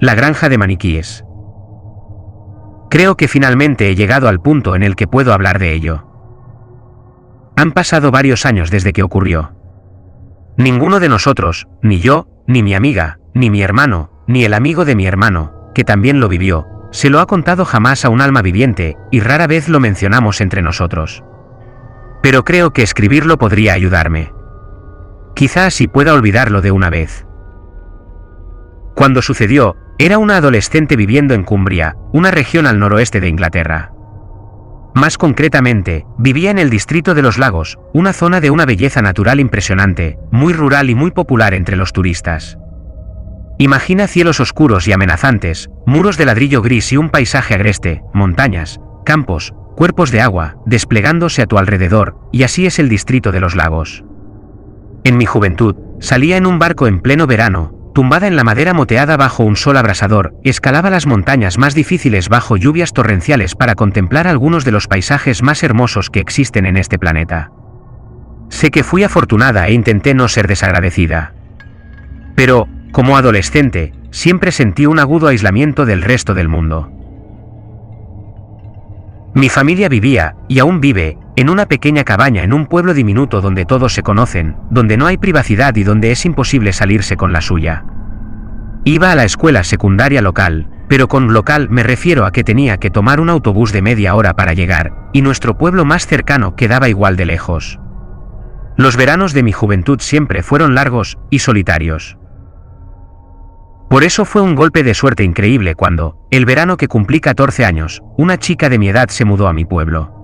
La granja de maniquíes. Creo que finalmente he llegado al punto en el que puedo hablar de ello. Han pasado varios años desde que ocurrió. Ninguno de nosotros, ni yo, ni mi amiga, ni mi hermano, ni el amigo de mi hermano, que también lo vivió, se lo ha contado jamás a un alma viviente, y rara vez lo mencionamos entre nosotros. Pero creo que escribirlo podría ayudarme. Quizá así pueda olvidarlo de una vez. Cuando sucedió, era una adolescente viviendo en Cumbria, una región al noroeste de Inglaterra. Más concretamente, vivía en el distrito de los Lagos, una zona de una belleza natural impresionante, muy rural y muy popular entre los turistas. Imagina cielos oscuros y amenazantes, muros de ladrillo gris y un paisaje agreste, montañas, campos, cuerpos de agua, desplegándose a tu alrededor, y así es el distrito de los Lagos. En mi juventud, salía en un barco en pleno verano, tumbada en la madera moteada bajo un sol abrasador, escalaba las montañas más difíciles bajo lluvias torrenciales para contemplar algunos de los paisajes más hermosos que existen en este planeta. Sé que fui afortunada e intenté no ser desagradecida. Pero, como adolescente, siempre sentí un agudo aislamiento del resto del mundo. Mi familia vivía, y aún vive, en una pequeña cabaña en un pueblo diminuto donde todos se conocen, donde no hay privacidad y donde es imposible salirse con la suya. Iba a la escuela secundaria local, pero con local me refiero a que tenía que tomar un autobús de media hora para llegar, y nuestro pueblo más cercano quedaba igual de lejos. Los veranos de mi juventud siempre fueron largos y solitarios. Por eso fue un golpe de suerte increíble cuando, el verano que cumplí 14 años, una chica de mi edad se mudó a mi pueblo.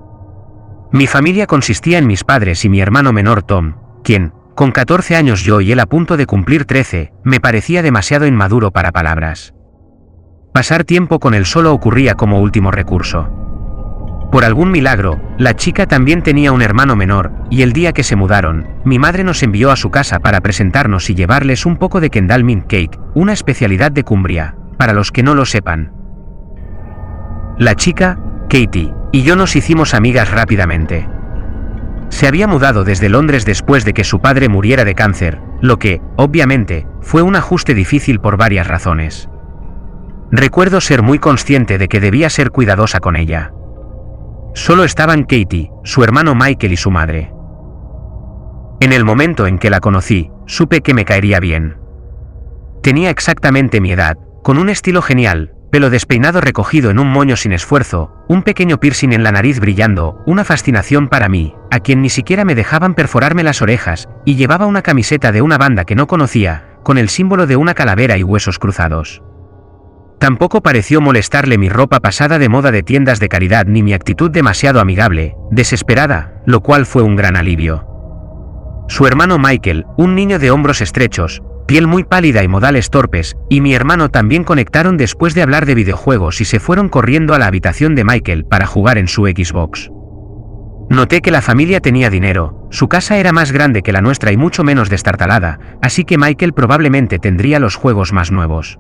Mi familia consistía en mis padres y mi hermano menor Tom, quien, con 14 años yo y él a punto de cumplir 13, me parecía demasiado inmaduro para palabras. Pasar tiempo con él solo ocurría como último recurso. Por algún milagro, la chica también tenía un hermano menor, y el día que se mudaron, mi madre nos envió a su casa para presentarnos y llevarles un poco de Kendal Mint Cake, una especialidad de Cumbria, para los que no lo sepan. La chica, Katie, y yo nos hicimos amigas rápidamente. Se había mudado desde Londres después de que su padre muriera de cáncer, lo que, obviamente, fue un ajuste difícil por varias razones. Recuerdo ser muy consciente de que debía ser cuidadosa con ella. Solo estaban Katie, su hermano Michael y su madre. En el momento en que la conocí, supe que me caería bien. Tenía exactamente mi edad, con un estilo genial, pelo despeinado recogido en un moño sin esfuerzo, un pequeño piercing en la nariz brillando, una fascinación para mí, a quien ni siquiera me dejaban perforarme las orejas, y llevaba una camiseta de una banda que no conocía, con el símbolo de una calavera y huesos cruzados. Tampoco pareció molestarle mi ropa pasada de moda de tiendas de caridad ni mi actitud demasiado amigable, desesperada, lo cual fue un gran alivio. Su hermano Michael, un niño de hombros estrechos, piel muy pálida y modales torpes, y mi hermano también conectaron después de hablar de videojuegos y se fueron corriendo a la habitación de Michael para jugar en su Xbox. Noté que la familia tenía dinero, su casa era más grande que la nuestra y mucho menos destartalada, así que Michael probablemente tendría los juegos más nuevos.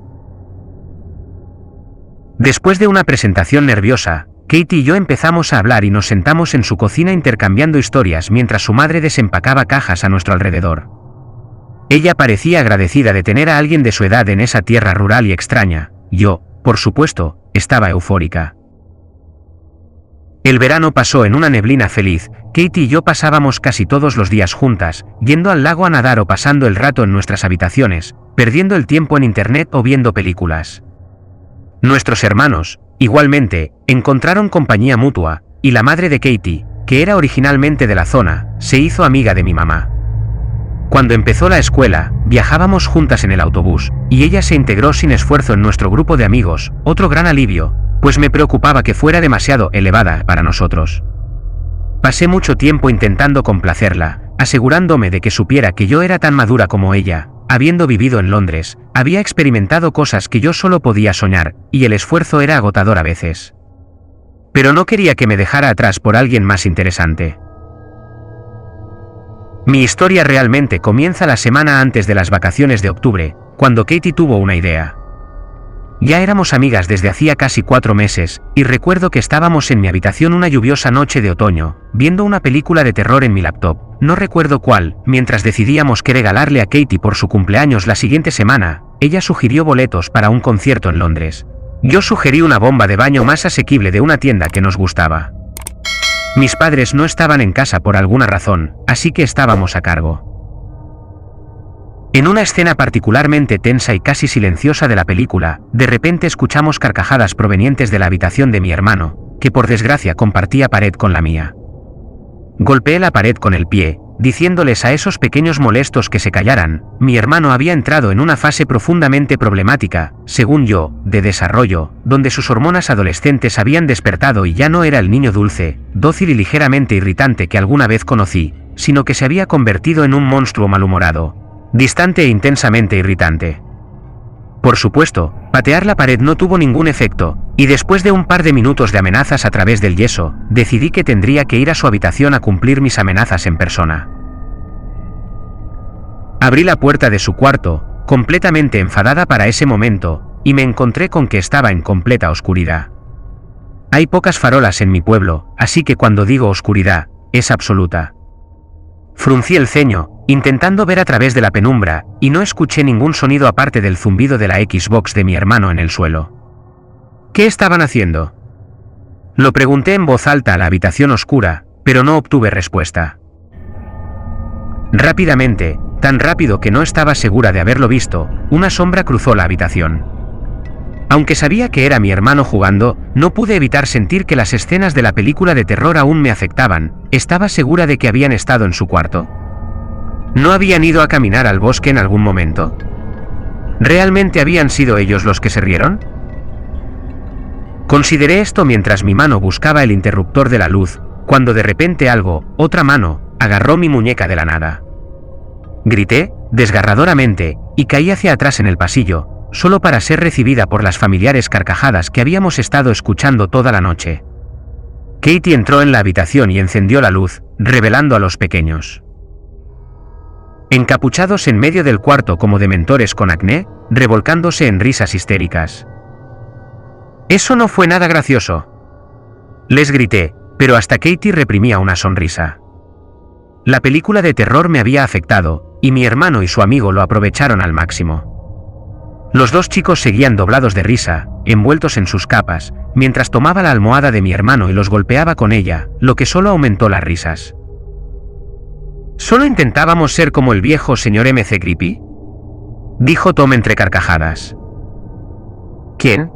Después de una presentación nerviosa, Katie y yo empezamos a hablar y nos sentamos en su cocina intercambiando historias mientras su madre desempacaba cajas a nuestro alrededor. Ella parecía agradecida de tener a alguien de su edad en esa tierra rural y extraña. Yo, por supuesto, estaba eufórica. El verano pasó en una neblina feliz. Katie y yo pasábamos casi todos los días juntas, yendo al lago a nadar o pasando el rato en nuestras habitaciones, perdiendo el tiempo en internet o viendo películas. Nuestros hermanos, igualmente, encontraron compañía mutua, y la madre de Katie, que era originalmente de la zona, se hizo amiga de mi mamá. Cuando empezó la escuela, viajábamos juntas en el autobús, y ella se integró sin esfuerzo en nuestro grupo de amigos, otro gran alivio, pues me preocupaba que fuera demasiado elevada para nosotros. Pasé mucho tiempo intentando complacerla, asegurándome de que supiera que yo era tan madura como ella. Habiendo vivido en Londres, había experimentado cosas que yo solo podía soñar, y el esfuerzo era agotador a veces. Pero no quería que me dejara atrás por alguien más interesante. Mi historia realmente comienza la semana antes de las vacaciones de octubre, cuando Katie tuvo una idea. Ya éramos amigas desde hacía casi 4 meses, y recuerdo que estábamos en mi habitación una lluviosa noche de otoño, viendo una película de terror en mi laptop, no recuerdo cuál, mientras decidíamos qué regalarle a Katie por su cumpleaños la siguiente semana, ella sugirió boletos para un concierto en Londres. Yo sugerí una bomba de baño más asequible de una tienda que nos gustaba. Mis padres no estaban en casa por alguna razón, así que estábamos a cargo. En una escena particularmente tensa y casi silenciosa de la película, de repente escuchamos carcajadas provenientes de la habitación de mi hermano, que por desgracia compartía pared con la mía. Golpeé la pared con el pie, diciéndoles a esos pequeños molestos que se callaran. Mi hermano había entrado en una fase profundamente problemática, según yo, de desarrollo, donde sus hormonas adolescentes habían despertado y ya no era el niño dulce, dócil y ligeramente irritante que alguna vez conocí, sino que se había convertido en un monstruo malhumorado, distante e intensamente irritante. Por supuesto, patear la pared no tuvo ningún efecto, y después de un par de minutos de amenazas a través del yeso, decidí que tendría que ir a su habitación a cumplir mis amenazas en persona. Abrí la puerta de su cuarto, completamente enfadada para ese momento, y me encontré con que estaba en completa oscuridad. Hay pocas farolas en mi pueblo, así que cuando digo oscuridad, es absoluta. Fruncí el ceño, intentando ver a través de la penumbra, y no escuché ningún sonido aparte del zumbido de la Xbox de mi hermano en el suelo. ¿Qué estaban haciendo? Lo pregunté en voz alta a la habitación oscura, pero no obtuve respuesta. Rápidamente, tan rápido que no estaba segura de haberlo visto, una sombra cruzó la habitación. Aunque sabía que era mi hermano jugando, no pude evitar sentir que las escenas de la película de terror aún me afectaban. ¿Estaba segura de que habían estado en su cuarto? ¿No habían ido a caminar al bosque en algún momento? ¿Realmente habían sido ellos los que se rieron? Consideré esto mientras mi mano buscaba el interruptor de la luz, cuando de repente otra mano, agarró mi muñeca de la nada. Grité, desgarradoramente, y caí hacia atrás en el pasillo, solo para ser recibida por las familiares carcajadas que habíamos estado escuchando toda la noche. Katie entró en la habitación y encendió la luz, revelando a los pequeños. Encapuchados en medio del cuarto como dementores con acné, revolcándose en risas histéricas. Eso no fue nada gracioso. Les grité, pero hasta Katie reprimía una sonrisa. La película de terror me había afectado, y mi hermano y su amigo lo aprovecharon al máximo. Los dos chicos seguían doblados de risa, envueltos en sus capas, mientras tomaba la almohada de mi hermano y los golpeaba con ella, lo que solo aumentó las risas. ¿Solo intentábamos ser como el viejo señor MC Creepy?, dijo Tom entre carcajadas. ¿Quién?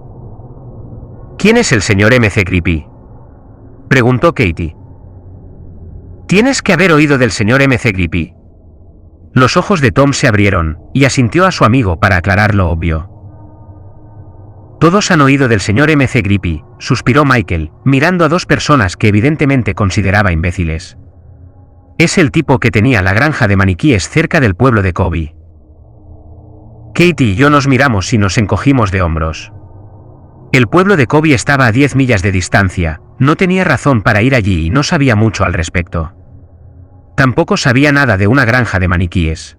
¿Quién es el señor MC Creepy?, preguntó Katie. Tienes que haber oído del señor MC Creepy. Los ojos de Tom se abrieron, y asintió a su amigo para aclarar lo obvio. Todos han oído del señor MC Creepy, suspiró Michael, mirando a dos personas que evidentemente consideraba imbéciles. Es el tipo que tenía la granja de maniquíes cerca del pueblo de Kobe. Katie y yo nos miramos y nos encogimos de hombros. El pueblo de Kobe estaba a 10 millas de distancia, no tenía razón para ir allí y no sabía mucho al respecto. Tampoco sabía nada de una granja de maniquíes.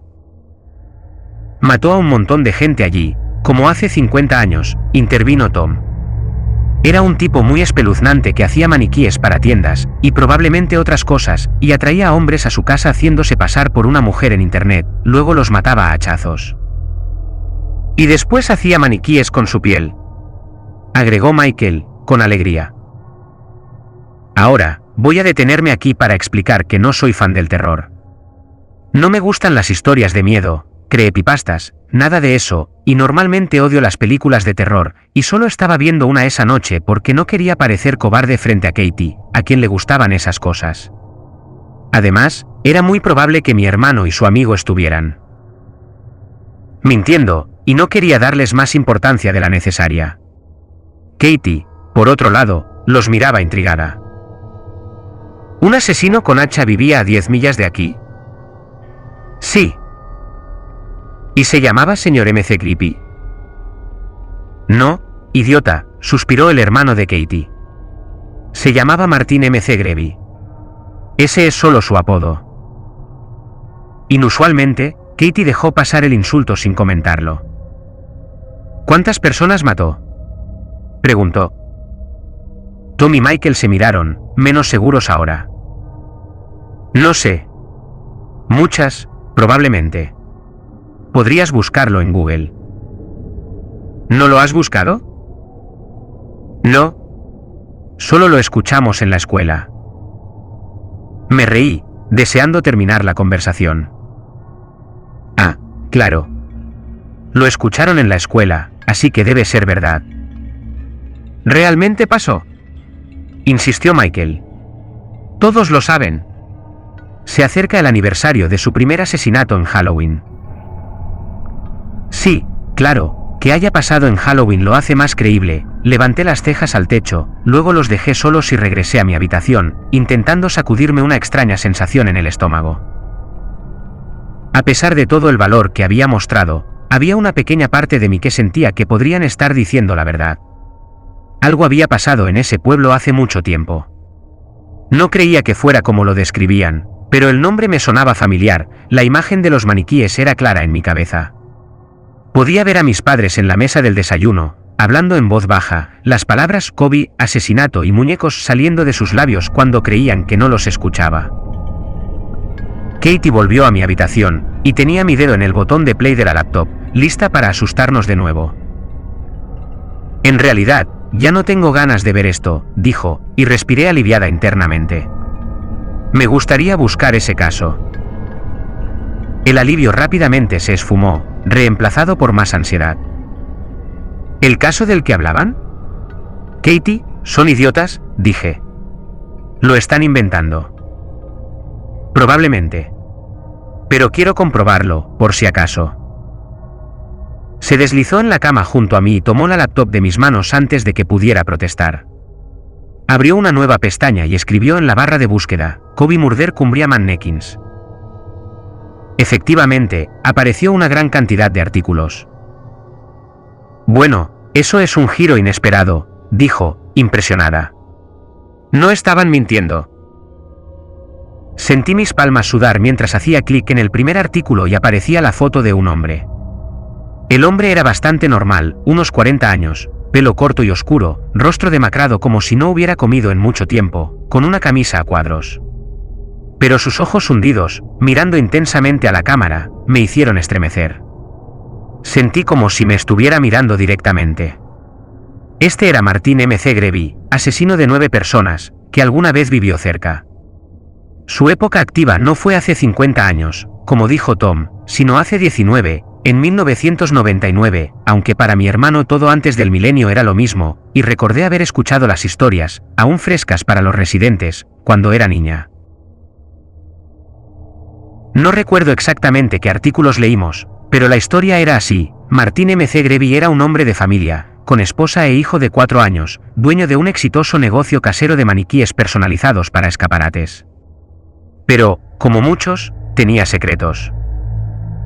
Mató a un montón de gente allí, como hace 50 años, intervino Tom. Era un tipo muy espeluznante que hacía maniquíes para tiendas, y probablemente otras cosas, y atraía a hombres a su casa haciéndose pasar por una mujer en internet, luego los mataba a hachazos. Y después hacía maniquíes con su piel, agregó Michael, con alegría. Ahora, voy a detenerme aquí para explicar que no soy fan del terror. No me gustan las historias de miedo, creepypastas, nada de eso, y normalmente odio las películas de terror, y solo estaba viendo una esa noche porque no quería parecer cobarde frente a Katie, a quien le gustaban esas cosas. Además, era muy probable que mi hermano y su amigo estuvieran mintiendo, y no quería darles más importancia de la necesaria. Katie, por otro lado, los miraba intrigada. ¿Un asesino con hacha vivía a 10 millas de aquí? Sí. ¿Y se llamaba señor MC Creepy? No, idiota, suspiró el hermano de Katie. Se llamaba Martin MC Grevy. Ese es solo su apodo. Inusualmente, Katie dejó pasar el insulto sin comentarlo. ¿Cuántas personas mató?, preguntó. Tom y Michael se miraron, menos seguros ahora. No sé. Muchas, probablemente. Podrías buscarlo en Google. ¿No lo has buscado? No. Solo lo escuchamos en la escuela. Me reí, deseando terminar la conversación. Ah, claro. Lo escucharon en la escuela, así que debe ser verdad. ¿Realmente pasó?, insistió Michael. Todos lo saben. Se acerca el aniversario de su primer asesinato en Halloween. Sí, claro, que haya pasado en Halloween lo hace más creíble. Levanté las cejas al techo, luego los dejé solos y regresé a mi habitación, intentando sacudirme una extraña sensación en el estómago. A pesar de todo el valor que había mostrado, había una pequeña parte de mí que sentía que podrían estar diciendo la verdad. Algo había pasado en ese pueblo hace mucho tiempo. No creía que fuera como lo describían, pero el nombre me sonaba familiar, la imagen de los maniquíes era clara en mi cabeza. Podía ver a mis padres en la mesa del desayuno, hablando en voz baja, las palabras Kobe, asesinato y muñecos saliendo de sus labios cuando creían que no los escuchaba. Katie volvió a mi habitación, y tenía mi dedo en el botón de play de la laptop, lista para asustarnos de nuevo. En realidad, ya no tengo ganas de ver esto, dijo, y respiré aliviada internamente. Me gustaría buscar ese caso. El alivio rápidamente se esfumó, reemplazado por más ansiedad. ¿El caso del que hablaban? Katie, son idiotas, dije. Lo están inventando. Probablemente. Pero quiero comprobarlo, por si acaso. Se deslizó en la cama junto a mí y tomó la laptop de mis manos antes de que pudiera protestar. Abrió una nueva pestaña y escribió en la barra de búsqueda, Kobe Murder Cumbria Mannekins. Efectivamente, apareció una gran cantidad de artículos. Bueno, eso es un giro inesperado, dijo, impresionada. No estaban mintiendo. Sentí mis palmas sudar mientras hacía clic en el primer artículo y aparecía la foto de un hombre. El hombre era bastante normal, unos 40 años, pelo corto y oscuro, rostro demacrado como si no hubiera comido en mucho tiempo, con una camisa a cuadros. Pero sus ojos hundidos, mirando intensamente a la cámara, me hicieron estremecer. Sentí como si me estuviera mirando directamente. Este era Martin M.C. Grevy, asesino de 9 personas, que alguna vez vivió cerca. Su época activa no fue hace 50 años, como dijo Tom, sino hace 19, en 1999, aunque para mi hermano todo antes del milenio era lo mismo, y recordé haber escuchado las historias, aún frescas para los residentes, cuando era niña. No recuerdo exactamente qué artículos leímos, pero la historia era así. Martin M.C. Grevy era un hombre de familia, con esposa e hijo de 4 años, dueño de un exitoso negocio casero de maniquíes personalizados para escaparates. Pero, como muchos, tenía secretos.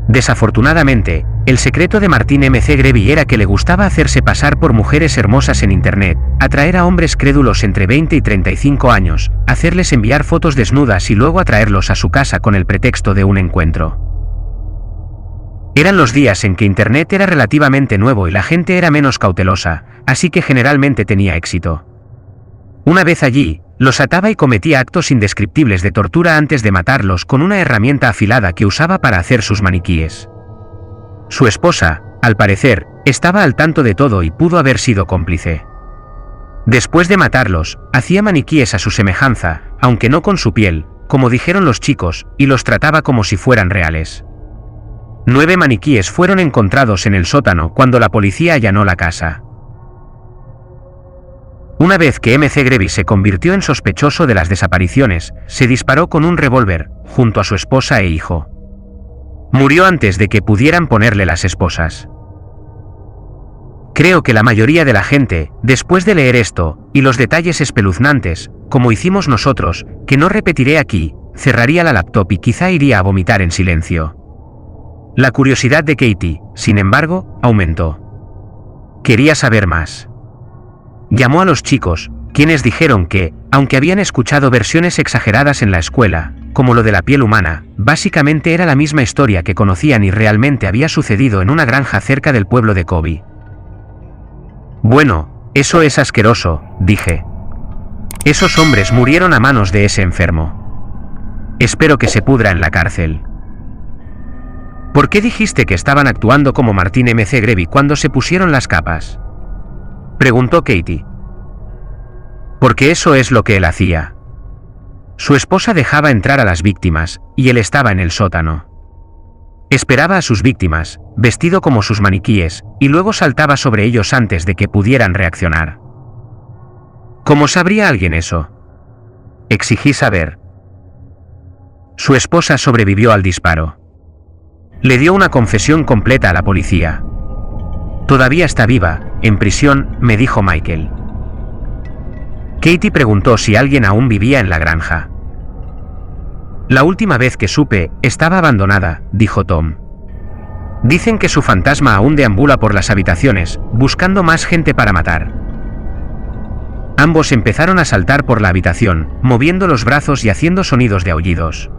Desafortunadamente, el secreto de Martin M.C. Grevy era que le gustaba hacerse pasar por mujeres hermosas en internet, atraer a hombres crédulos entre 20 y 35 años, hacerles enviar fotos desnudas y luego atraerlos a su casa con el pretexto de un encuentro. Eran los días en que internet era relativamente nuevo y la gente era menos cautelosa, así que generalmente tenía éxito. Una vez allí, los ataba y cometía actos indescriptibles de tortura antes de matarlos con una herramienta afilada que usaba para hacer sus maniquíes. Su esposa, al parecer, estaba al tanto de todo y pudo haber sido cómplice. Después de matarlos, hacía maniquíes a su semejanza, aunque no con su piel, como dijeron los chicos, y los trataba como si fueran reales. 9 maniquíes fueron encontrados en el sótano cuando la policía allanó la casa. Una vez que M.C. Grevy se convirtió en sospechoso de las desapariciones, se disparó con un revólver, junto a su esposa e hijo. Murió antes de que pudieran ponerle las esposas. Creo que la mayoría de la gente, después de leer esto, y los detalles espeluznantes, como hicimos nosotros, que no repetiré aquí, cerraría la laptop y quizá iría a vomitar en silencio. La curiosidad de Katie, sin embargo, aumentó. Quería saber más. Llamó a los chicos, quienes dijeron que, aunque habían escuchado versiones exageradas en la escuela, como lo de la piel humana, básicamente era la misma historia que conocían y realmente había sucedido en una granja cerca del pueblo de Kobe. Bueno, eso es asqueroso, dije. Esos hombres murieron a manos de ese enfermo. Espero que se pudra en la cárcel. ¿Por qué dijiste que estaban actuando como Martin McGreevy cuando se pusieron las capas? Preguntó Katie. Porque eso es lo que él hacía. Su esposa dejaba entrar a las víctimas, y él estaba en el sótano. Esperaba a sus víctimas, vestido como sus maniquíes, y luego saltaba sobre ellos antes de que pudieran reaccionar. ¿Cómo sabría alguien eso? Exigí saber. Su esposa sobrevivió al disparo. Le dio una confesión completa a la policía. Todavía está viva, en prisión, me dijo Michael. Katie preguntó si alguien aún vivía en la granja. La última vez que supe, estaba abandonada, dijo Tom. Dicen que su fantasma aún deambula por las habitaciones, buscando más gente para matar. Ambos empezaron a saltar por la habitación, moviendo los brazos y haciendo sonidos de aullidos.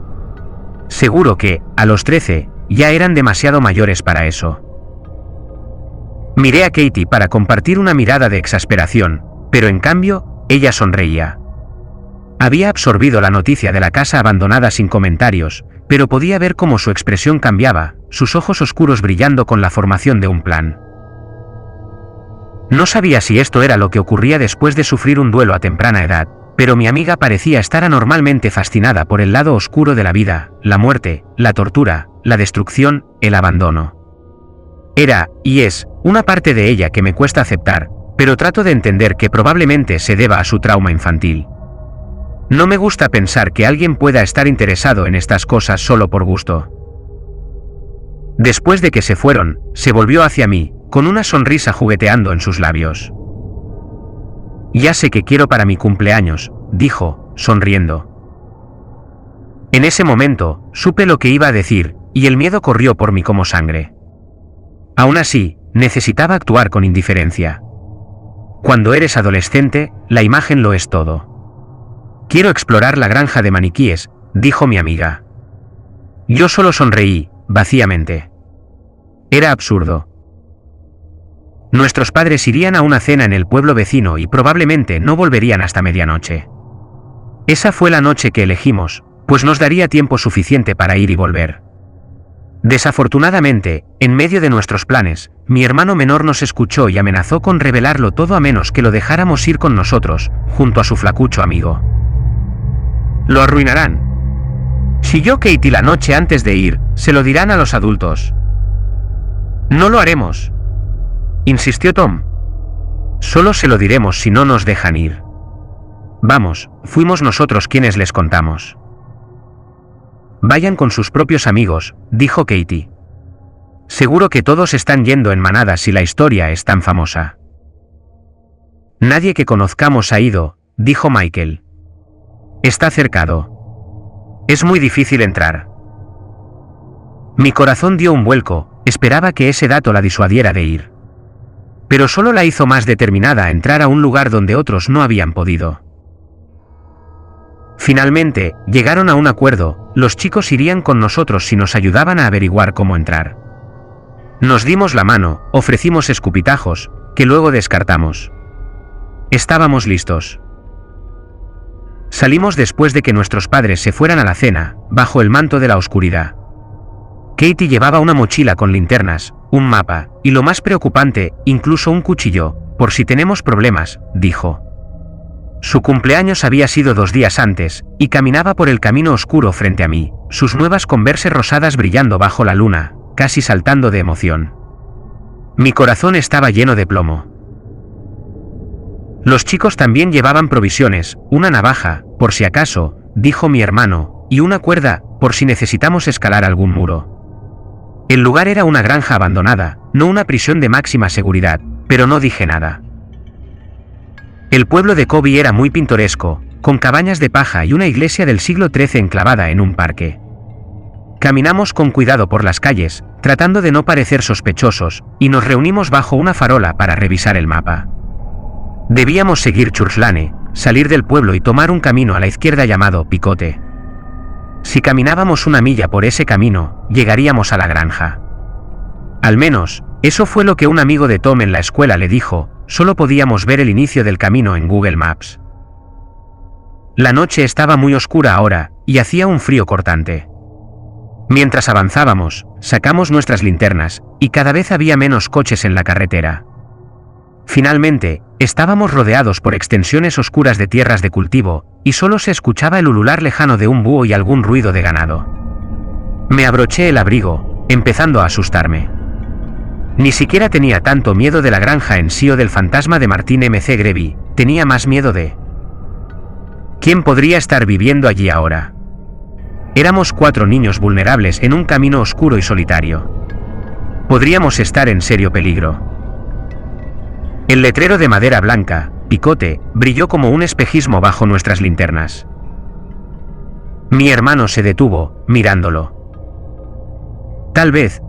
Seguro que, a los 13, ya eran demasiado mayores para eso. Miré a Katie para compartir una mirada de exasperación, pero en cambio, ella sonreía. Había absorbido la noticia de la casa abandonada sin comentarios, pero podía ver cómo su expresión cambiaba, sus ojos oscuros brillando con la formación de un plan. No sabía si esto era lo que ocurría después de sufrir un duelo a temprana edad, pero mi amiga parecía estar anormalmente fascinada por el lado oscuro de la vida, la muerte, la tortura, la destrucción, el abandono. Era, y es, una parte de ella que me cuesta aceptar, pero trato de entender que probablemente se deba a su trauma infantil. No me gusta pensar que alguien pueda estar interesado en estas cosas solo por gusto. Después de que se fueron, se volvió hacia mí, con una sonrisa jugueteando en sus labios. Ya sé qué quiero para mi cumpleaños, dijo, sonriendo. En ese momento, supe lo que iba a decir, y el miedo corrió por mí como sangre. Aún así, necesitaba actuar con indiferencia. Cuando eres adolescente, la imagen lo es todo. Quiero explorar la granja de maniquíes, dijo mi amiga. Yo solo sonreí, vacíamente. Era absurdo. Nuestros padres irían a una cena en el pueblo vecino y probablemente no volverían hasta medianoche. Esa fue la noche que elegimos, pues nos daría tiempo suficiente para ir y volver. Desafortunadamente, en medio de nuestros planes, mi hermano menor nos escuchó y amenazó con revelarlo todo a menos que lo dejáramos ir con nosotros, junto a su flacucho amigo. Lo arruinarán. Siguió Katie la noche antes de ir, se lo dirán a los adultos. No lo haremos, insistió Tom. Solo se lo diremos si no nos dejan ir. Vamos, fuimos nosotros quienes les contamos. Vayan con sus propios amigos, dijo Katie. Seguro que todos están yendo en manadas si la historia es tan famosa. Nadie que conozcamos ha ido, dijo Michael. Está cercado. Es muy difícil entrar. Mi corazón dio un vuelco, esperaba que ese dato la disuadiera de ir. Pero solo la hizo más determinada a entrar a un lugar donde otros no habían podido. Finalmente, llegaron a un acuerdo, los chicos irían con nosotros si nos ayudaban a averiguar cómo entrar. Nos dimos la mano, ofrecimos escupitajos, que luego descartamos. Estábamos listos. Salimos después de que nuestros padres se fueran a la cena, bajo el manto de la oscuridad. Katie llevaba una mochila con linternas, un mapa, y lo más preocupante, incluso un cuchillo, por si tenemos problemas, dijo. Su cumpleaños había sido 2 días antes, y caminaba por el camino oscuro frente a mí, sus nuevas Converse rosadas brillando bajo la luna, casi saltando de emoción. Mi corazón estaba lleno de plomo. Los chicos también llevaban provisiones, una navaja, por si acaso, dijo mi hermano, y una cuerda, por si necesitamos escalar algún muro. El lugar era una granja abandonada, no una prisión de máxima seguridad, pero no dije nada. El pueblo de Kobe era muy pintoresco, con cabañas de paja y una iglesia del siglo XIII enclavada en un parque. Caminamos con cuidado por las calles, tratando de no parecer sospechosos, y nos reunimos bajo una farola para revisar el mapa. Debíamos seguir Church Lane, salir del pueblo y tomar un camino a la izquierda llamado Picote. Si caminábamos 1 milla por ese camino, llegaríamos a la granja. Al menos, eso fue lo que un amigo de Tom en la escuela le dijo, solo podíamos ver el inicio del camino en Google Maps. La noche estaba muy oscura ahora, y hacía un frío cortante. Mientras avanzábamos, sacamos nuestras linternas, y cada vez había menos coches en la carretera. Finalmente, estábamos rodeados por extensiones oscuras de tierras de cultivo, y solo se escuchaba el ulular lejano de un búho y algún ruido de ganado. Me abroché el abrigo, empezando a asustarme. Ni siquiera tenía tanto miedo de la granja en sí o del fantasma de Martin M.C. Grevy, tenía más miedo de... ¿Quién podría estar viviendo allí ahora? Éramos 4 niños vulnerables en un camino oscuro y solitario. Podríamos estar en serio peligro. El letrero de madera blanca, Picote, brilló como un espejismo bajo nuestras linternas. Mi hermano se detuvo, mirándolo. Tal vez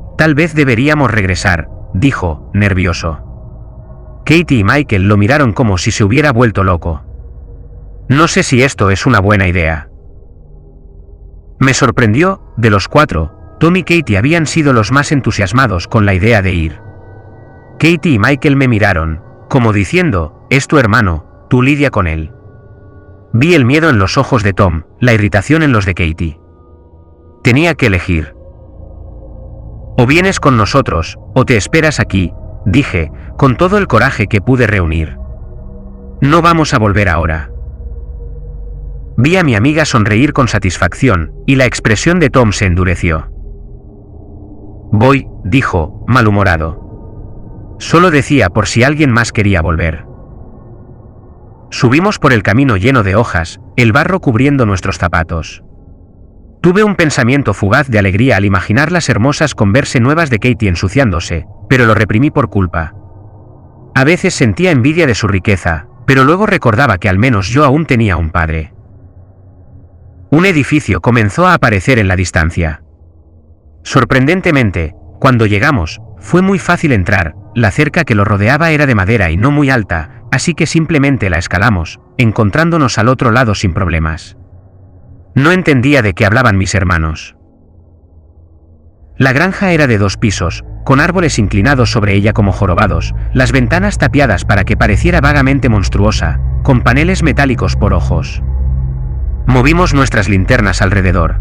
deberíamos regresar, dijo, nervioso. Katie y Michael lo miraron como si se hubiera vuelto loco. No sé si esto es una buena idea. Me sorprendió, de los 4, Tom y Katie habían sido los más entusiasmados con la idea de ir. Katie y Michael me miraron, como diciendo, es tu hermano, tú lidia con él. Vi el miedo en los ojos de Tom, la irritación en los de Katie. Tenía que elegir. O vienes con nosotros, o te esperas aquí, dije, con todo el coraje que pude reunir. No vamos a volver ahora. Vi a mi amiga sonreír con satisfacción, y la expresión de Tom se endureció. Voy, dijo, malhumorado. Solo decía por si alguien más quería volver. Subimos por el camino lleno de hojas, el barro cubriendo nuestros zapatos. Tuve un pensamiento fugaz de alegría al imaginar las hermosas Converse nuevas de Katie ensuciándose, pero lo reprimí por culpa. A veces sentía envidia de su riqueza, pero luego recordaba que al menos yo aún tenía un padre. Un edificio comenzó a aparecer en la distancia. Sorprendentemente, cuando llegamos, fue muy fácil entrar, la cerca que lo rodeaba era de madera y no muy alta, así que simplemente la escalamos, encontrándonos al otro lado sin problemas. No entendía de qué hablaban mis hermanos. La granja era de 2 pisos, con árboles inclinados sobre ella como jorobados, las ventanas tapiadas para que pareciera vagamente monstruosa, con paneles metálicos por ojos. Movimos nuestras linternas alrededor.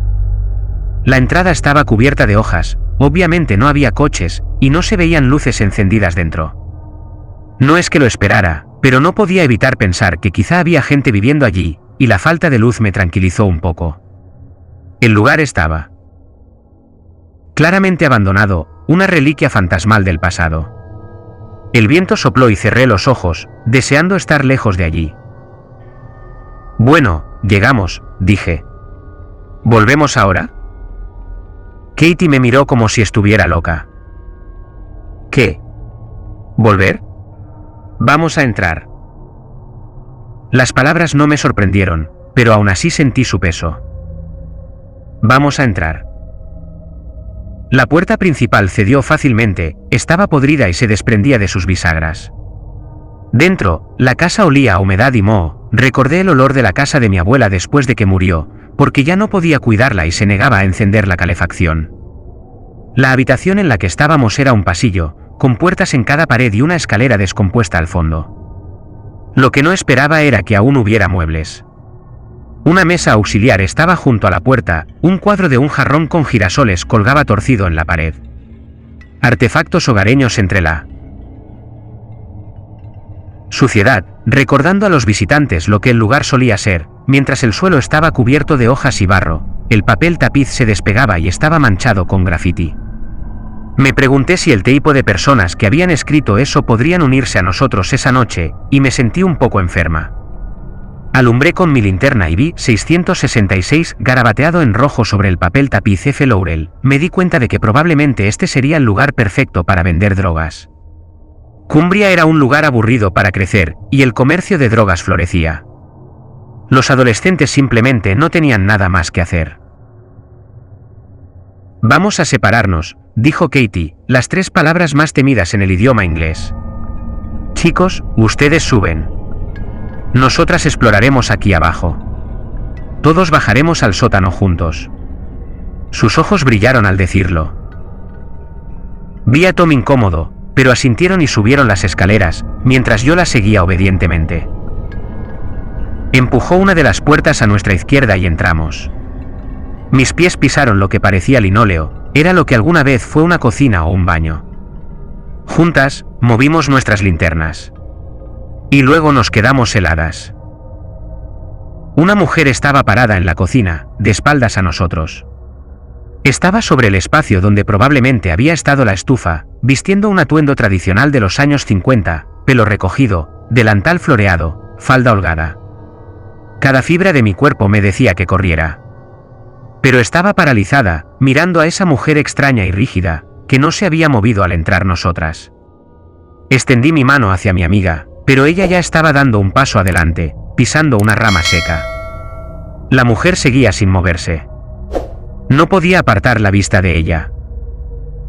La entrada estaba cubierta de hojas, obviamente no había coches, y no se veían luces encendidas dentro. No es que lo esperara, pero no podía evitar pensar que quizá había gente viviendo allí, y la falta de luz me tranquilizó un poco. El lugar estaba claramente abandonado, una reliquia fantasmal del pasado. El viento sopló y cerré los ojos, deseando estar lejos de allí. Bueno, llegamos, dije. ¿Volvemos ahora? Katie me miró como si estuviera loca. ¿Qué? ¿Volver? Vamos a entrar. Las palabras no me sorprendieron, pero aún así sentí su peso. Vamos a entrar. La puerta principal cedió fácilmente, estaba podrida y se desprendía de sus bisagras. Dentro, la casa olía a humedad y moho. Recordé el olor de la casa de mi abuela después de que murió, porque ya no podía cuidarla y se negaba a encender la calefacción. La habitación en la que estábamos era un pasillo, con puertas en cada pared y una escalera descompuesta al fondo. Lo que no esperaba era que aún hubiera muebles. Una mesa auxiliar estaba junto a la puerta, un cuadro de un jarrón con girasoles colgaba torcido en la pared. Artefactos hogareños entre la suciedad, recordando a los visitantes lo que el lugar solía ser, mientras el suelo estaba cubierto de hojas y barro, el papel tapiz se despegaba y estaba manchado con grafiti. Me pregunté si el tipo de personas que habían escrito eso podrían unirse a nosotros esa noche, y me sentí un poco enferma. Alumbré con mi linterna y vi 666 garabateado en rojo sobre el papel tapiz F. Laurel. Me di cuenta de que probablemente este sería el lugar perfecto para vender drogas. Cumbria era un lugar aburrido para crecer, y el comercio de drogas florecía. Los adolescentes simplemente no tenían nada más que hacer. Vamos a separarnos, dijo Katie, las 3 palabras más temidas en el idioma inglés. Chicos, ustedes suben. Nosotras exploraremos aquí abajo. Todos bajaremos al sótano juntos. Sus ojos brillaron al decirlo. Vi a Tom incómodo, pero asintieron y subieron las escaleras, mientras yo las seguía obedientemente. Empujó una de las puertas a nuestra izquierda y entramos. Mis pies pisaron lo que parecía linóleo, era lo que alguna vez fue una cocina o un baño. Juntas, movimos nuestras linternas. Y luego nos quedamos heladas. Una mujer estaba parada en la cocina, de espaldas a nosotros. Estaba sobre el espacio donde probablemente había estado la estufa, vistiendo un atuendo tradicional de los años 50, pelo recogido, delantal floreado, falda holgada. Cada fibra de mi cuerpo me decía que corriera. Pero estaba paralizada, mirando a esa mujer extraña y rígida, que no se había movido al entrar nosotras. Extendí mi mano hacia mi amiga, pero ella ya estaba dando un paso adelante, pisando una rama seca. La mujer seguía sin moverse. No podía apartar la vista de ella.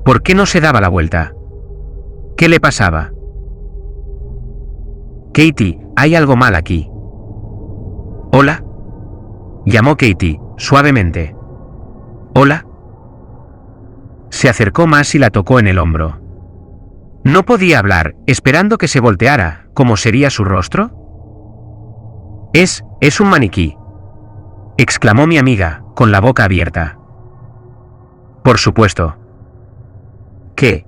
¿Por qué no se daba la vuelta? ¿Qué le pasaba? Katie, hay algo mal aquí. ¿Hola? Llamó Katie, suavemente. ¿Hola? Se acercó más y la tocó en el hombro. No podía hablar, esperando que se volteara. ¿Cómo sería su rostro? Es un maniquí, exclamó mi amiga, con la boca abierta. Por supuesto. ¿Qué?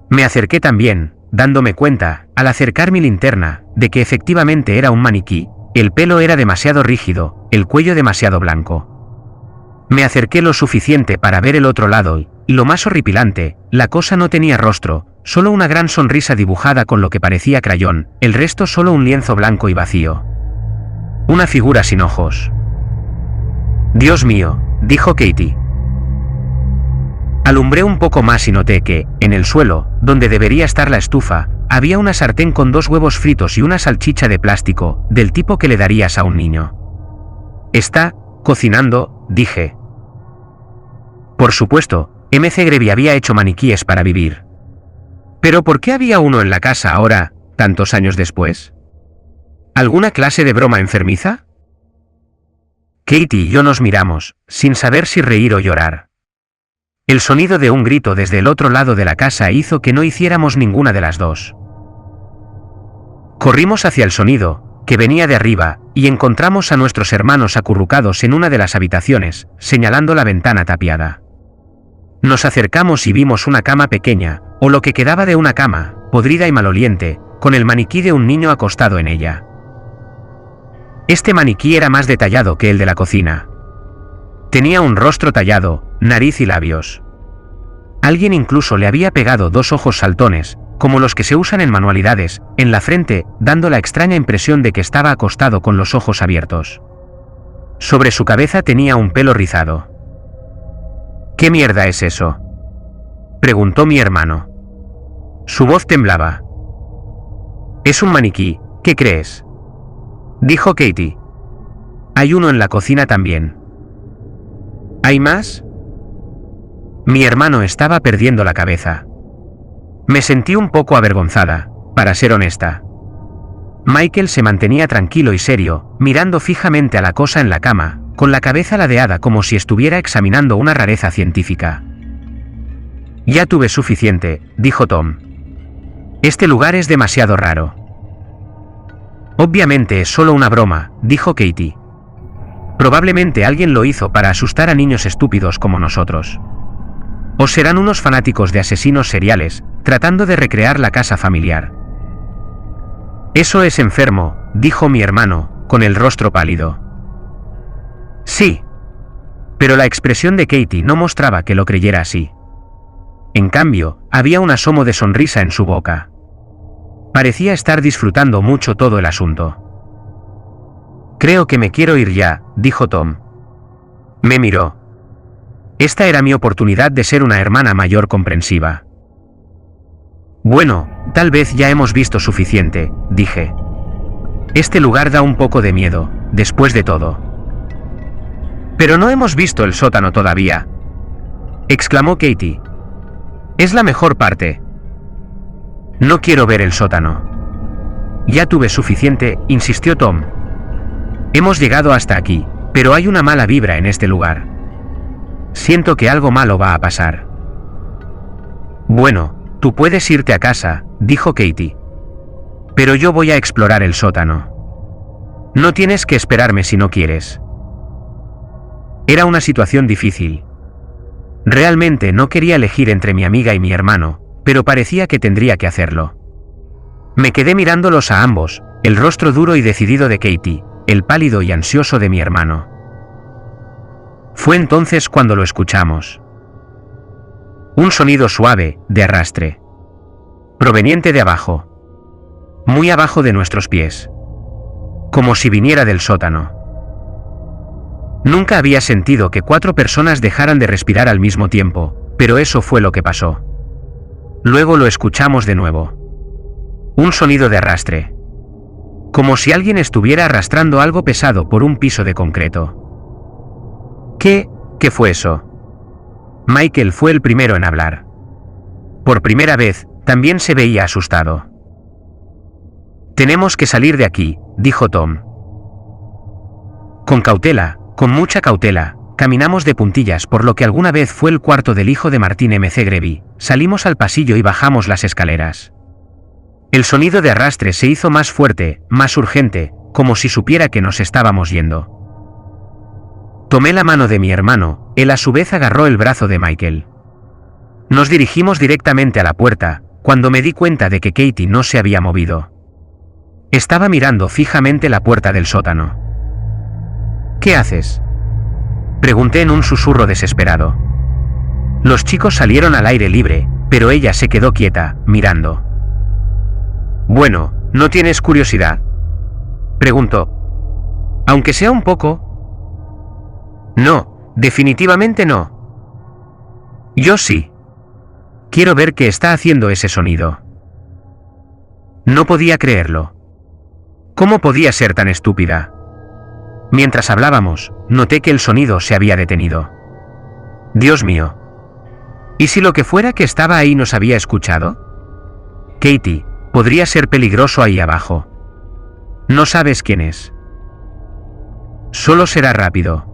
Me acerqué también, dándome cuenta, al acercar mi linterna, de que efectivamente era un maniquí. El pelo era demasiado rígido, el cuello demasiado blanco. Me acerqué lo suficiente para ver el otro lado y, lo más horripilante, la cosa no tenía rostro, solo una gran sonrisa dibujada con lo que parecía crayón, el resto solo un lienzo blanco y vacío. Una figura sin ojos. Dios mío, dijo Katie. Alumbré un poco más y noté que, en el suelo, donde debería estar la estufa, había una sartén con 2 huevos fritos y una salchicha de plástico, del tipo que le darías a un niño. ¿Está cocinando?, dije. Por supuesto, MC Grevy había hecho maniquíes para vivir. ¿Pero por qué había uno en la casa ahora, tantos años después? ¿Alguna clase de broma enfermiza? Katie y yo nos miramos, sin saber si reír o llorar. El sonido de un grito desde el otro lado de la casa hizo que no hiciéramos ninguna de las dos. Corrimos hacia el sonido, que venía de arriba, y encontramos a nuestros hermanos acurrucados en una de las habitaciones, señalando la ventana tapiada. Nos acercamos y vimos una cama pequeña, o lo que quedaba de una cama, podrida y maloliente, con el maniquí de un niño acostado en ella. Este maniquí era más detallado que el de la cocina. Tenía un rostro tallado, nariz y labios. Alguien incluso le había pegado 2 ojos saltones, como los que se usan en manualidades, en la frente, dando la extraña impresión de que estaba acostado con los ojos abiertos. Sobre su cabeza tenía un pelo rizado. ¿Qué mierda es eso?, preguntó mi hermano. Su voz temblaba. Es un maniquí, ¿qué crees?, dijo Katie. Hay uno en la cocina también. ¿Hay más? Mi hermano estaba perdiendo la cabeza. Me sentí un poco avergonzada, para ser honesta. Michael se mantenía tranquilo y serio, mirando fijamente a la cosa en la cama, con la cabeza ladeada como si estuviera examinando una rareza científica. Ya tuve suficiente, dijo Tom. Este lugar es demasiado raro. Obviamente es solo una broma, dijo Katie. Probablemente alguien lo hizo para asustar a niños estúpidos como nosotros. O serán unos fanáticos de asesinos seriales, tratando de recrear la casa familiar. Eso es enfermo, dijo mi hermano, con el rostro pálido. Sí. Pero la expresión de Katie no mostraba que lo creyera así. En cambio, había un asomo de sonrisa en su boca. Parecía estar disfrutando mucho todo el asunto. Creo que me quiero ir ya, dijo Tom. Me miró. Esta era mi oportunidad de ser una hermana mayor comprensiva. Bueno, tal vez ya hemos visto suficiente, dije. Este lugar da un poco de miedo, después de todo. Pero no hemos visto el sótano todavía, exclamó Katie. Es la mejor parte. No quiero ver el sótano. Ya tuve suficiente, insistió Tom. Hemos llegado hasta aquí, pero hay una mala vibra en este lugar. Siento que algo malo va a pasar. Bueno, tú puedes irte a casa, dijo Katie. Pero yo voy a explorar el sótano. No tienes que esperarme si no quieres. Era una situación difícil. Realmente no quería elegir entre mi amiga y mi hermano, pero parecía que tendría que hacerlo. Me quedé mirándolos a ambos, el rostro duro y decidido de Katie, el pálido y ansioso de mi hermano. Fue entonces cuando lo escuchamos. Un sonido suave, de arrastre. Proveniente de abajo. Muy abajo de nuestros pies. Como si viniera del sótano. Nunca había sentido que 4 personas dejaran de respirar al mismo tiempo, pero eso fue lo que pasó. Luego lo escuchamos de nuevo. Un sonido de arrastre. Como si alguien estuviera arrastrando algo pesado por un piso de concreto. ¿Qué fue eso? Michael fue el primero en hablar. Por primera vez, también se veía asustado. Tenemos que salir de aquí, dijo Tom. Con cautela, con mucha cautela, caminamos de puntillas por lo que alguna vez fue el cuarto del hijo de Martin M.C. Grevy, salimos al pasillo y bajamos las escaleras. El sonido de arrastre se hizo más fuerte, más urgente, como si supiera que nos estábamos yendo. Tomé la mano de mi hermano, él a su vez agarró el brazo de Michael. Nos dirigimos directamente a la puerta, cuando me di cuenta de que Katie no se había movido. Estaba mirando fijamente la puerta del sótano. ¿Qué haces?, pregunté en un susurro desesperado. Los chicos salieron al aire libre, pero ella se quedó quieta, mirando. Bueno, ¿no tienes curiosidad?, preguntó. Aunque sea un poco. No, definitivamente no. Yo sí. Quiero ver qué está haciendo ese sonido. No podía creerlo. ¿Cómo podía ser tan estúpida? Mientras hablábamos, noté que el sonido se había detenido. Dios mío. ¿Y si lo que fuera que estaba ahí nos había escuchado? Katie, podría ser peligroso ahí abajo. No sabes quién es. Solo será rápido.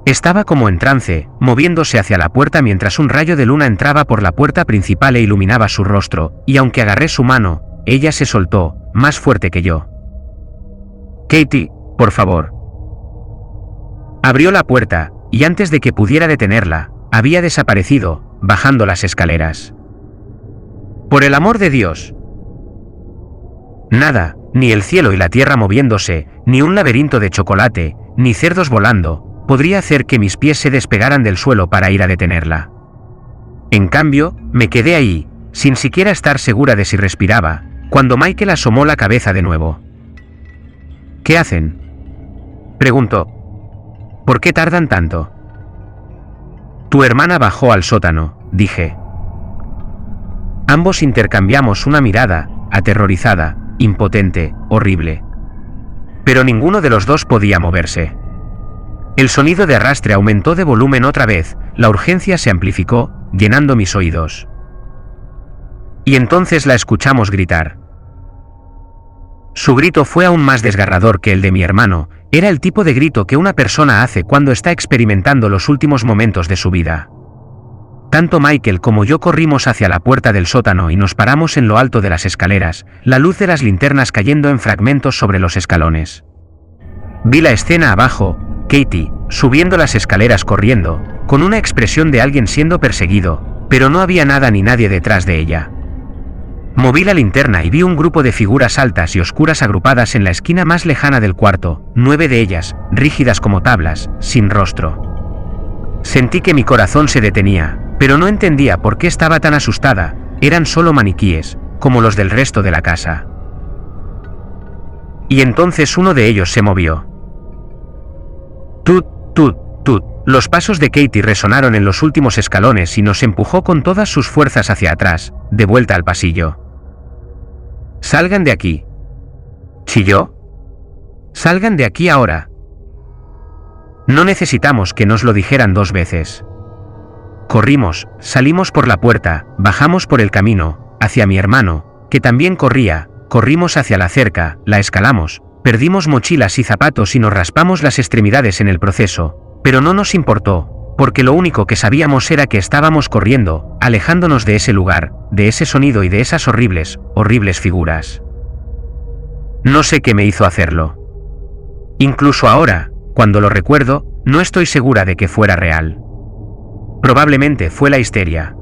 Estaba como en trance, moviéndose hacia la puerta mientras un rayo de luna entraba por la puerta principal e iluminaba su rostro, y aunque agarré su mano, ella se soltó, más fuerte que yo. Katie, por favor. Abrió la puerta, y antes de que pudiera detenerla, había desaparecido, bajando las escaleras. Por el amor de Dios. Nada, ni el cielo y la tierra moviéndose, ni un laberinto de chocolate, ni cerdos volando, podría hacer que mis pies se despegaran del suelo para ir a detenerla. En cambio, me quedé ahí, sin siquiera estar segura de si respiraba, cuando Michael asomó la cabeza de nuevo. ¿Qué hacen?, preguntó. ¿Por qué tardan tanto? Tu hermana bajó al sótano, dije. Ambos intercambiamos una mirada, aterrorizada, impotente, horrible. Pero ninguno de los dos podía moverse. El sonido de arrastre aumentó de volumen otra vez, la urgencia se amplificó, llenando mis oídos. Y entonces la escuchamos gritar. Su grito fue aún más desgarrador que el de mi hermano, era el tipo de grito que una persona hace cuando está experimentando los últimos momentos de su vida. Tanto Michael como yo corrimos hacia la puerta del sótano y nos paramos en lo alto de las escaleras, la luz de las linternas cayendo en fragmentos sobre los escalones. Vi la escena abajo, Katie, subiendo las escaleras corriendo, con una expresión de alguien siendo perseguido, pero no había nada ni nadie detrás de ella. Moví la linterna y vi un grupo de figuras altas y oscuras agrupadas en la esquina más lejana del cuarto, 9 de ellas, rígidas como tablas, sin rostro. Sentí que mi corazón se detenía, pero no entendía por qué estaba tan asustada, eran solo maniquíes, como los del resto de la casa. Y entonces uno de ellos se movió. Tut, tut, tut. Los pasos de Katie resonaron en los últimos escalones y nos empujó con todas sus fuerzas hacia atrás, de vuelta al pasillo. «Salgan de aquí», chilló. «Salgan de aquí ahora». No necesitamos que nos lo dijeran 2 veces. Corrimos, salimos por la puerta, bajamos por el camino, hacia mi hermano, que también corría, corrimos hacia la cerca, la escalamos, perdimos mochilas y zapatos y nos raspamos las extremidades en el proceso. Pero no nos importó, porque lo único que sabíamos era que estábamos corriendo, alejándonos de ese lugar, de ese sonido y de esas horribles, horribles figuras. No sé qué me hizo hacerlo. Incluso ahora, cuando lo recuerdo, No estoy segura de que fuera real. Probablemente fue la histeria.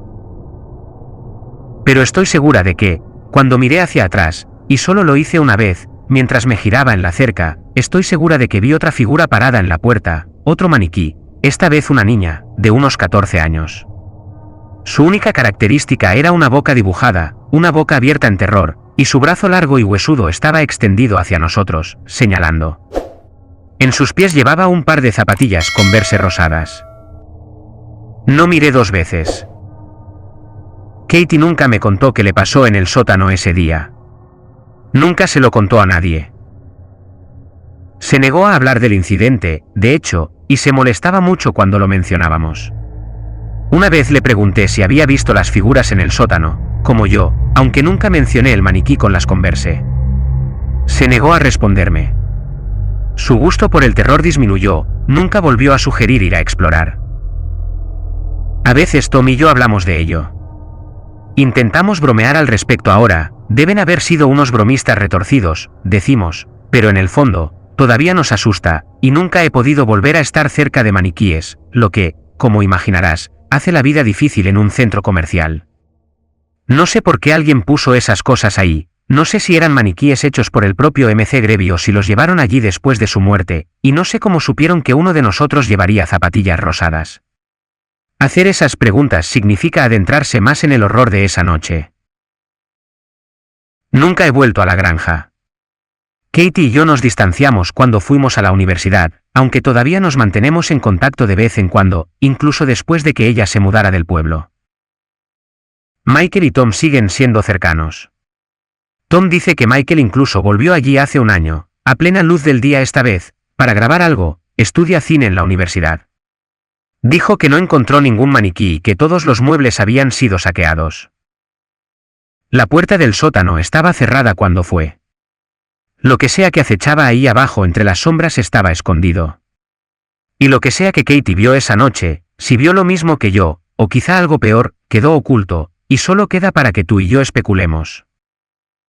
Pero estoy segura de que, cuando miré hacia atrás, y solo lo hice una vez, mientras me giraba en la cerca, estoy segura de que vi otra figura parada en la puerta, otro maniquí, esta vez una niña, de unos 14 años. Su única característica era una boca dibujada, una boca abierta en terror, y su brazo largo y huesudo estaba extendido hacia nosotros, señalando. En sus pies llevaba un par de zapatillas Converse rosadas. No miré dos veces. Katie nunca me contó qué le pasó en el sótano ese día. Nunca se lo contó a nadie. Se negó a hablar del incidente, de hecho, y se molestaba mucho cuando lo mencionábamos. Una vez le pregunté si había visto las figuras en el sótano, como yo, aunque nunca mencioné el maniquí con las Converse. Se negó a responderme. Su gusto por el terror disminuyó, nunca volvió a sugerir ir a explorar. A veces Tom y yo hablamos de ello. Intentamos bromear al respecto ahora, deben haber sido unos bromistas retorcidos, decimos, pero en el fondo, todavía nos asusta, y nunca he podido volver a estar cerca de maniquíes, lo que, como imaginarás, hace la vida difícil en un centro comercial. No sé por qué alguien puso esas cosas ahí, no sé si eran maniquíes hechos por el propio MC Grevy o si los llevaron allí después de su muerte, y no sé cómo supieron que uno de nosotros llevaría zapatillas rosadas. Hacer esas preguntas significa adentrarse más en el horror de esa noche. Nunca he vuelto a la granja. Katie y yo nos distanciamos cuando fuimos a la universidad, aunque todavía nos mantenemos en contacto de vez en cuando, incluso después de que ella se mudara del pueblo. Michael y Tom siguen siendo cercanos. Tom dice que Michael incluso volvió allí hace un año, a plena luz del día esta vez, para grabar algo, estudia cine en la universidad. Dijo que no encontró ningún maniquí y que todos los muebles habían sido saqueados. La puerta del sótano estaba cerrada cuando fue. Lo que sea que acechaba ahí abajo entre las sombras estaba escondido. Y lo que sea que Katie vio esa noche, si vio lo mismo que yo, o quizá algo peor, quedó oculto, y solo queda para que tú y yo especulemos.